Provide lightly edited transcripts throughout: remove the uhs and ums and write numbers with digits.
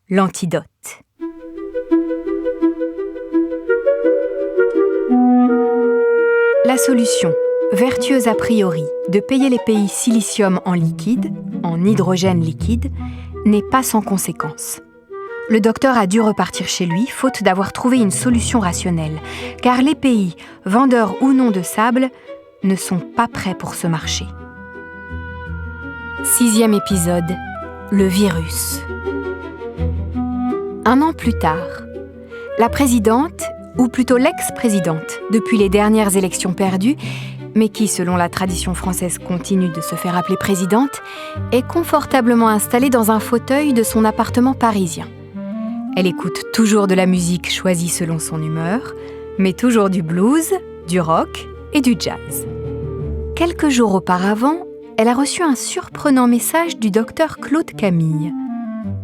l'antidote. La solution, vertueuse a priori, de payer les pays silicium en liquide, en hydrogène liquide, n'est pas sans conséquence. Le docteur a dû repartir chez lui, faute d'avoir trouvé une solution rationnelle, car les pays, vendeurs ou non de sable, ne sont pas prêts pour ce marché. 6e épisode, le virus. 1 an plus tard, la présidente, ou plutôt l'ex-présidente, depuis les dernières élections perdues, mais qui, selon la tradition française, continue de se faire appeler présidente, est confortablement installée dans un fauteuil de son appartement parisien. Elle écoute toujours de la musique choisie selon son humeur, mais toujours du blues, du rock et du jazz. Quelques jours auparavant, elle a reçu un surprenant message du docteur Claude Camille.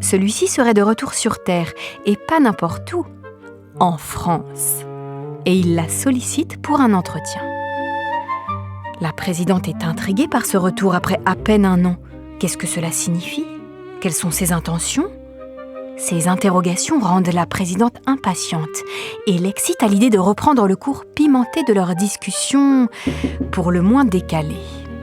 Celui-ci serait de retour sur Terre, et pas n'importe où, en France. Et il la sollicite pour un entretien. La présidente est intriguée par ce retour après à peine 1 an. Qu'est-ce que cela signifie ? Quelles sont ses intentions ? Ces interrogations rendent la présidente impatiente et l'excitent à l'idée de reprendre le cours pimenté de leur discussion, pour le moins décalée.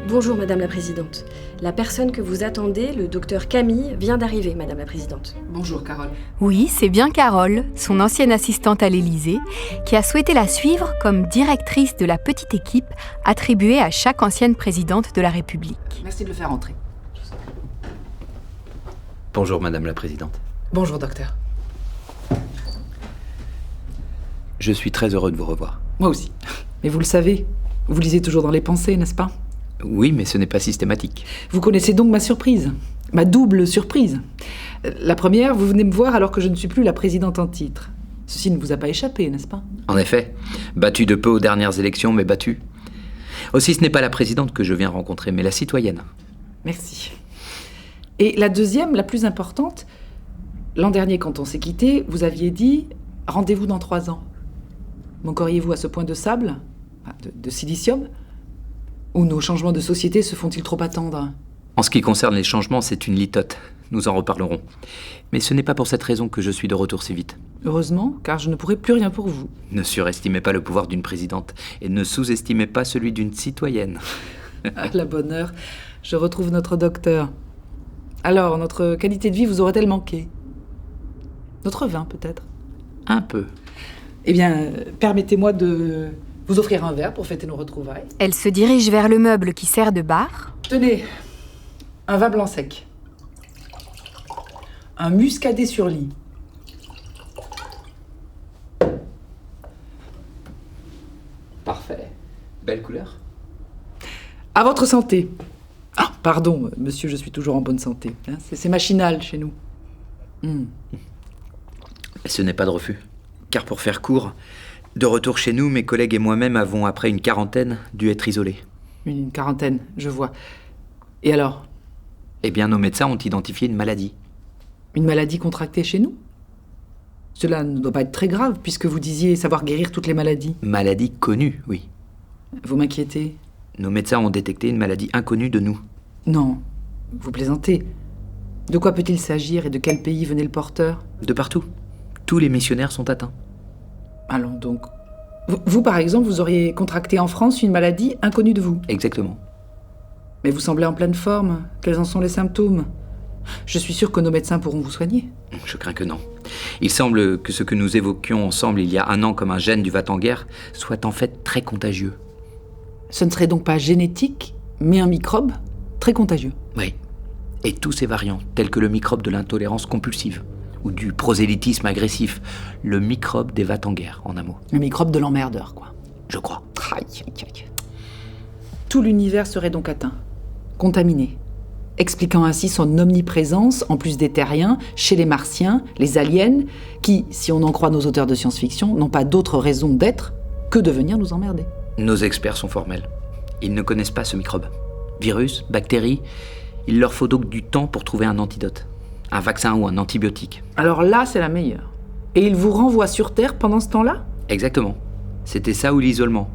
Bonjour Madame la Présidente. La personne que vous attendez, le docteur Camille, vient d'arriver, Madame la Présidente. Bonjour Carole. Oui, c'est bien Carole, son ancienne assistante à l'Élysée, qui a souhaité la suivre comme directrice de la petite équipe attribuée à chaque ancienne présidente de la République. Merci de le faire entrer. Bonjour Madame la Présidente. Bonjour docteur. Je suis très heureux de vous revoir. Moi aussi. Mais vous le savez, vous lisez toujours dans les pensées, n'est-ce pas ? Oui, mais ce n'est pas systématique. Vous connaissez donc ma surprise, ma double surprise. La première, vous venez me voir alors que je ne suis plus la présidente en titre. Ceci ne vous a pas échappé, n'est-ce pas ? En effet, battue de peu aux dernières élections, mais battue. Aussi, ce n'est pas la présidente que je viens rencontrer, mais la citoyenne. Merci. Et la deuxième, la plus importante, l'an dernier, quand on s'est quittés, vous aviez dit « rendez-vous dans 3 ans ». Manqueriez-vous à ce point de sable, de silicium ? Ou nos changements de société se font-ils trop attendre ? En ce qui concerne les changements, c'est une litote. Nous en reparlerons. Mais ce n'est pas pour cette raison que je suis de retour si vite. Heureusement, car je ne pourrai plus rien pour vous. Ne surestimez pas le pouvoir d'une présidente et ne sous-estimez pas celui d'une citoyenne. À la bonne heure, je retrouve notre docteur. Alors, notre qualité de vie vous aurait-elle manqué ? Notre vin, peut-être ? Un peu. Eh bien, permettez-moi de vous offrir un verre pour fêter nos retrouvailles. Elle se dirige vers le meuble qui sert de bar. Tenez, un vin blanc sec. Un muscadet sur lit. Parfait. Belle couleur. À votre santé. Ah, pardon, monsieur, je suis toujours en bonne santé. C'est machinal chez nous. Ce n'est pas de refus. Car pour faire court, de retour chez nous, mes collègues et moi-même avons, après une quarantaine, dû être isolés. Une quarantaine, je vois. Et alors ? Eh bien, nos médecins ont identifié une maladie. Une maladie contractée chez nous ? Cela ne doit pas être très grave, puisque vous disiez savoir guérir toutes les maladies. Maladie connue, oui. Vous m'inquiétez ? Nos médecins ont détecté une maladie inconnue de nous. Non, vous plaisantez. De quoi peut-il s'agir et de quel pays venait le porteur ? De partout. Tous les missionnaires sont atteints. Allons donc. Vous, par exemple, vous auriez contracté en France une maladie inconnue de vous. Exactement. Mais vous semblez en pleine forme. Quels en sont les symptômes ? Je suis sûre que nos médecins pourront vous soigner. Je crains que non. Il semble que ce que nous évoquions ensemble il y a 1 an comme un gène du va-t-en-guerre soit en fait très contagieux. Ce ne serait donc pas génétique, mais un microbe très contagieux. Oui. Et tous ces variants, tels que le microbe de l'intolérance compulsive, ou du prosélytisme agressif, le microbe des va-t-en-guerre, en un mot. Le microbe de l'emmerdeur, quoi. Je crois. Aïe, aïe, aïe. Tout l'univers serait donc atteint, contaminé, expliquant ainsi son omniprésence, en plus des terriens, chez les martiens, les aliens, qui, si on en croit nos auteurs de science-fiction, n'ont pas d'autre raison d'être que de venir nous emmerder. Nos experts sont formels. Ils ne connaissent pas ce microbe. Virus, bactéries, il leur faut donc du temps pour trouver un antidote. Un vaccin ou un antibiotique. Alors là, c'est la meilleure. Et ils vous renvoient sur Terre pendant ce temps-là ? Exactement. C'était ça ou l'isolement.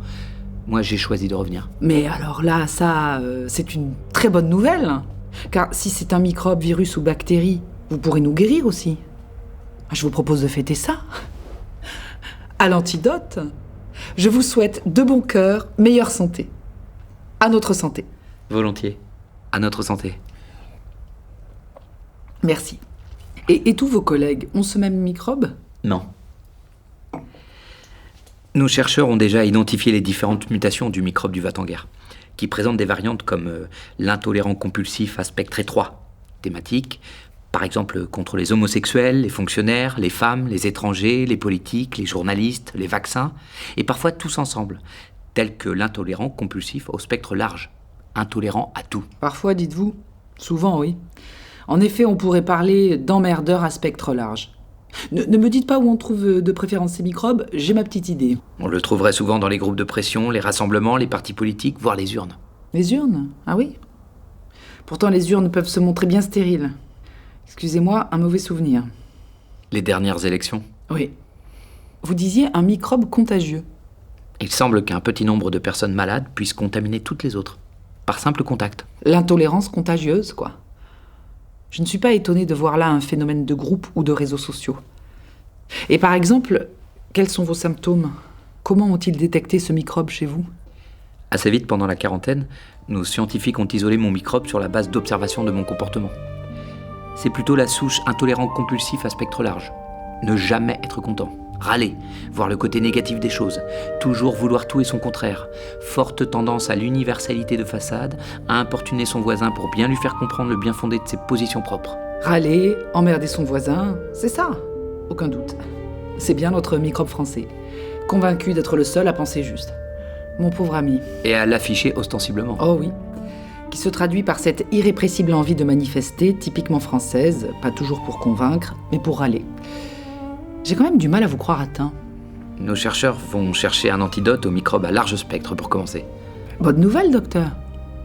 Moi, j'ai choisi de revenir. Mais alors là, ça, c'est une très bonne nouvelle. Car si c'est un microbe, virus ou bactérie, vous pourrez nous guérir aussi. Je vous propose de fêter ça. À l'antidote, je vous souhaite de bon cœur, meilleure santé. À notre santé. Volontiers. À notre santé. Merci. Et tous vos collègues ont ce même microbe ? Non. Nos chercheurs ont déjà identifié les différentes mutations du microbe du va-t-en-guerre, qui présentent des variantes comme l'intolérant compulsif à spectre étroit, thématique, par exemple contre les homosexuels, les fonctionnaires, les femmes, les étrangers, les politiques, les journalistes, les vaccins, et parfois tous ensemble, tel que l'intolérant compulsif au spectre large, intolérant à tout. Parfois, dites-vous. Souvent, oui. En effet, on pourrait parler d'emmerdeur à spectre large. Ne me dites pas où on trouve de préférence ces microbes, j'ai ma petite idée. On le trouverait souvent dans les groupes de pression, les rassemblements, les partis politiques, voire les urnes. Les urnes ? Ah oui ? Pourtant, les urnes peuvent se montrer bien stériles. Excusez-moi, un mauvais souvenir. Les dernières élections. Oui. Vous disiez un microbe contagieux. Il semble qu'un petit nombre de personnes malades puissent contaminer toutes les autres, par simple contact. L'intolérance contagieuse, quoi. Je ne suis pas étonnée de voir là un phénomène de groupe ou de réseaux sociaux. Et par exemple, quels sont vos symptômes ? Comment ont-ils détecté ce microbe chez vous ? Assez vite, pendant la quarantaine, nos scientifiques ont isolé mon microbe sur la base d'observation de mon comportement. C'est plutôt la souche intolérant compulsif à spectre large. Ne jamais être content. Râler, voir le côté négatif des choses, toujours vouloir tout et son contraire, forte tendance à l'universalité de façade, à importuner son voisin pour bien lui faire comprendre le bien fondé de ses positions propres. Râler, emmerder son voisin, c'est ça, aucun doute. C'est bien notre microbe français, convaincu d'être le seul à penser juste. Mon pauvre ami. Et à l'afficher ostensiblement. Oh oui, qui se traduit par cette irrépressible envie de manifester, typiquement française, pas toujours pour convaincre, mais pour râler. J'ai quand même du mal à vous croire atteint. Nos chercheurs vont chercher un antidote au microbe à large spectre pour commencer. Bonne nouvelle, docteur.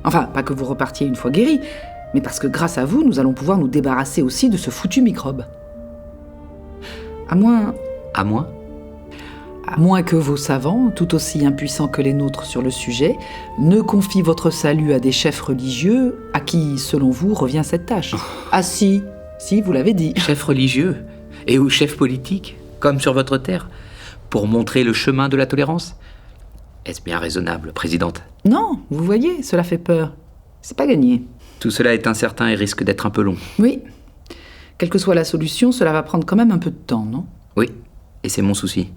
Enfin, pas que vous repartiez une fois guéri, mais parce que grâce à vous, nous allons pouvoir nous débarrasser aussi de ce foutu microbe. À moins que vos savants, tout aussi impuissants que les nôtres sur le sujet, ne confient votre salut à des chefs religieux à qui, selon vous, revient cette tâche. Ah si, vous l'avez dit. Chef religieux et ou chef politique, comme sur votre terre, pour montrer le chemin de la tolérance ? Est-ce bien raisonnable, présidente ? Non, vous voyez, cela fait peur. C'est pas gagné. Tout cela est incertain et risque d'être un peu long. Oui. Quelle que soit la solution, cela va prendre quand même un peu de temps, non ? Oui, et c'est mon souci.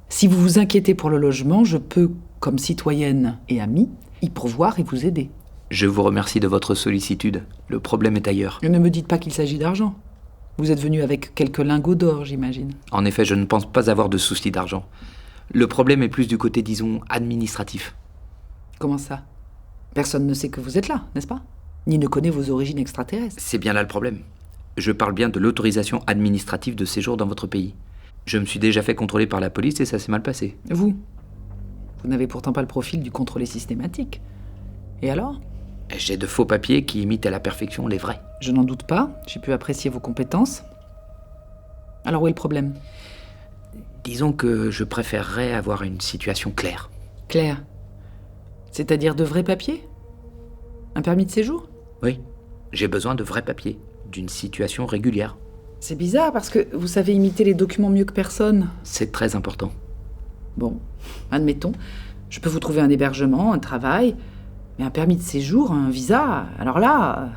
Si vous vous inquiétez pour le logement, je peux, comme citoyenne et amie, y pourvoir et vous aider. Je vous remercie de votre sollicitude. Le problème est ailleurs. Ne me dites pas qu'il s'agit d'argent. Vous êtes venu avec quelques lingots d'or, j'imagine. En effet, je ne pense pas avoir de souci d'argent. Le problème est plus du côté, disons, administratif. Comment ça ? Personne ne sait que vous êtes là, n'est-ce pas ? Ni ne connaît vos origines extraterrestres. C'est bien là le problème. Je parle bien de l'autorisation administrative de séjour dans votre pays. Je me suis déjà fait contrôler par la police et ça s'est mal passé. Vous n'avez pourtant pas le profil du contrôlé systématique. Et alors ? J'ai de faux papiers qui imitent à la perfection les vrais. Je n'en doute pas, j'ai pu apprécier vos compétences. Alors où est le problème ? Disons que je préférerais avoir une situation claire. Claire ? C'est-à-dire de vrais papiers ? Un permis de séjour ? Oui, j'ai besoin de vrais papiers, d'une situation régulière. C'est bizarre parce que vous savez imiter les documents mieux que personne. C'est très important. Bon, admettons, je peux vous trouver un hébergement, un travail, mais un permis de séjour, un visa, alors là...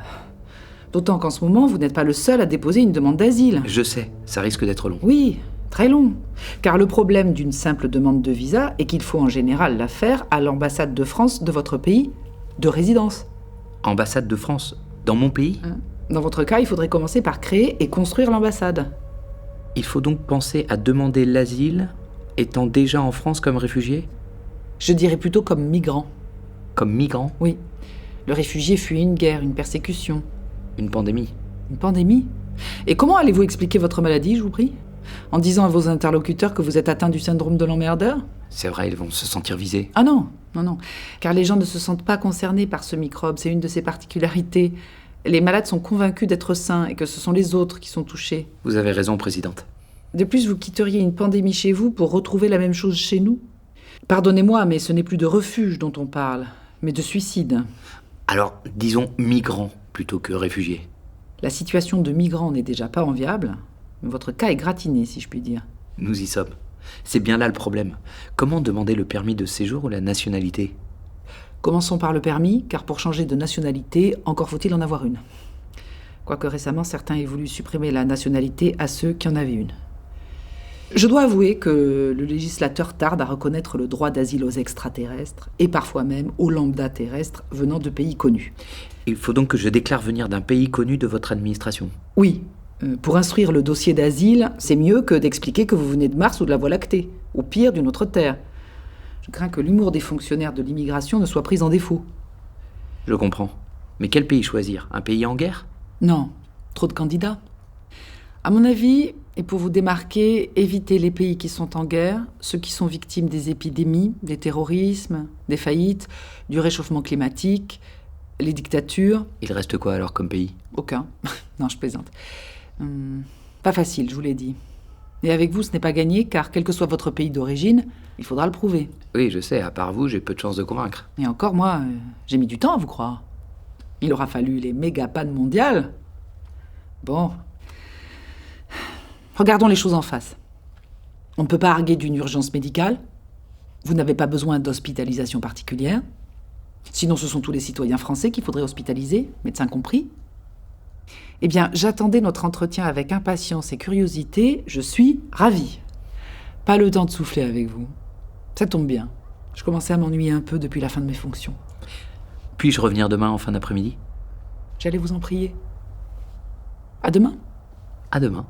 D'autant qu'en ce moment, vous n'êtes pas le seul à déposer une demande d'asile. Je sais, ça risque d'être long. Oui, très long. Car le problème d'une simple demande de visa est qu'il faut en général la faire à l'ambassade de France de votre pays de résidence. Ambassade de France, dans mon pays ? Dans votre cas, il faudrait commencer par créer et construire l'ambassade. Il faut donc penser à demander l'asile, étant déjà en France comme réfugié ? Je dirais plutôt comme migrant. Comme migrant ? Oui. Le réfugié fuit une guerre, une persécution. Une pandémie. Une pandémie ? Et comment allez-vous expliquer votre maladie, je vous prie ? En disant à vos interlocuteurs que vous êtes atteint du syndrome de l'emmerdeur ? C'est vrai, ils vont se sentir visés. Ah non. Car les gens ne se sentent pas concernés par ce microbe, c'est une de ses particularités. Les malades sont convaincus d'être sains et que ce sont les autres qui sont touchés. Vous avez raison, présidente. De plus, vous quitteriez une pandémie chez vous pour retrouver la même chose chez nous ? Pardonnez-moi, mais ce n'est plus de refuge dont on parle, mais de suicide. Alors, disons migrants plutôt que réfugiés. La situation de migrant n'est déjà pas enviable. Votre cas est gratiné, si je puis dire. Nous y sommes. C'est bien là le problème. Comment demander le permis de séjour ou la nationalité ? Commençons par le permis, car pour changer de nationalité, encore faut-il en avoir une. Quoique récemment, certains aient voulu supprimer la nationalité à ceux qui en avaient une. Je dois avouer que le législateur tarde à reconnaître le droit d'asile aux extraterrestres, et parfois même aux lambda terrestres venant de pays connus. Il faut donc que je déclare venir d'un pays connu de votre administration. Oui, pour instruire le dossier d'asile, c'est mieux que d'expliquer que vous venez de Mars ou de la Voie lactée, ou pire, d'une autre terre. Je crains que l'humour des fonctionnaires de l'immigration ne soit pris en défaut. Je comprends. Mais quel pays choisir ? Un pays en guerre ? Non, trop de candidats. À mon avis, et pour vous démarquer, évitez les pays qui sont en guerre, ceux qui sont victimes des épidémies, des terrorismes, des faillites, du réchauffement climatique, les dictatures. Il reste quoi alors comme pays ? Aucun. Non, je plaisante. Pas facile, je vous l'ai dit. Et avec vous, ce n'est pas gagné, car quel que soit votre pays d'origine, il faudra le prouver. Oui, je sais, à part vous, j'ai peu de chances de convaincre. Et encore, moi, j'ai mis du temps à vous croire. Il aura fallu les méga pannes mondiales. Bon. Regardons les choses en face. On ne peut pas arguer d'une urgence médicale. Vous n'avez pas besoin d'hospitalisation particulière. Sinon, ce sont tous les citoyens français qu'il faudrait hospitaliser, médecins compris. Eh bien, j'attendais notre entretien avec impatience et curiosité. Je suis ravie. Pas le temps de souffler avec vous. Ça tombe bien. Je commençais à m'ennuyer un peu depuis la fin de mes fonctions. Puis-je revenir demain en fin d'après-midi ? J'allais vous en prier. À demain. À demain.